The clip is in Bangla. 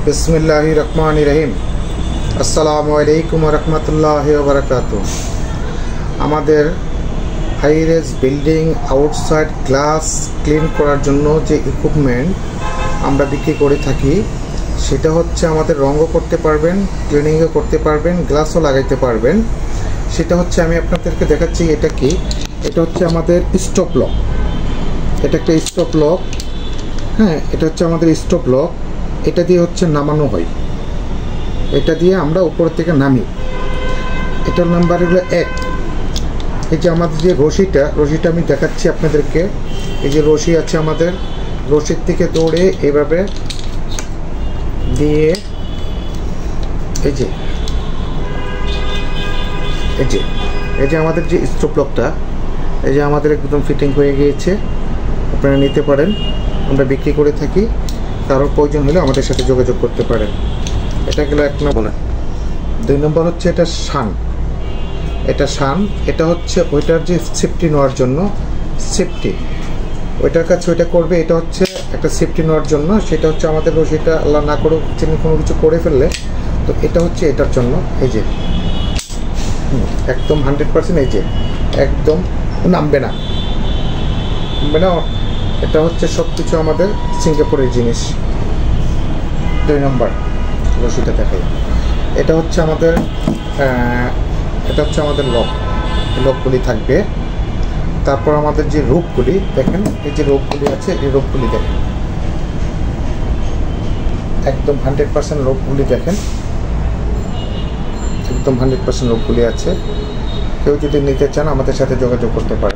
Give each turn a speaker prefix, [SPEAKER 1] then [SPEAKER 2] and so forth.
[SPEAKER 1] बिस्मिल्लाहिर रहमानिर रहीम। अस्सलामु आलैकुम व रहमतुल्लाहि व बाराकातुहू। আমাদের high-rise building outside glass clean করার জন্য যে ইকুইপমেন্ট আমরা বিক্রি করে থাকি সেটা হচ্ছে আমাদের রঙও করতে পারবেন, ক্লিনিংও করতে পারবেন, গ্লাসও লাগাইতে পারবেন। সেটা হচ্ছে আমি আপনাদেরকে দেখাচ্ছি। এটা কি? এটা হচ্ছে আমাদের স্টপ লক। এটা একটা স্টপ লক। হ্যাঁ, এটা হচ্ছে আমাদের স্টপ লক। এটা দিয়ে হচ্ছে নামানো হয়, এটা দিয়ে আমরা উপর থেকে নামি। এটার নাম্বার হলো 1। এই যে আমাদের যে রশিটা আমি দেখাচ্ছি আপনাদেরকে। এই যে রশি আছে আমাদের, রশির থেকে দৌড়ে এভাবে দিয়ে এই যে আমাদের যে স্টপ লকটা, এই যে আমাদের একদম ফিটিং হয়ে গিয়েছে। আপনারা নিতে পারেন, আমরা বিক্রি করে থাকি। কারোর প্রয়োজন হলে আমাদের সাথে যোগাযোগ করতে পারেন। এটা গেল 1 নম্বর। 2 নম্বর হচ্ছে এটা শান। এটা হচ্ছে ওইটার যে সেফটি নেওয়ার জন্য, সেফটি ওইটার কাছে ওইটা করবে। এটা হচ্ছে একটা সেফটি নেওয়ার জন্য। সেটা হচ্ছে আমাদের রশিটা আল্লাহ না করুক তিনি কোনো কিছু করে ফেললে, তো এটা হচ্ছে এটার জন্য। এই যে একদম 100%, এই যে একদম নামবে না। এটা হচ্ছে সব কিছু আমাদের সিঙ্গাপুরের জিনিস। 2 নম্বর রশিটা দেখাই। এটা হচ্ছে আমাদের লকগুলি থাকবে। তারপর আমাদের যে রূপগুলি দেখেন, এই যে রূপগুলি আছে, এই রূপগুলি দেখেন একদম 100% রূপগুলি দেখেন, একদম 100% রূপগুলি আছে। কেউ যদি নিতে চান আমাদের সাথে যোগাযোগ করতে পারে।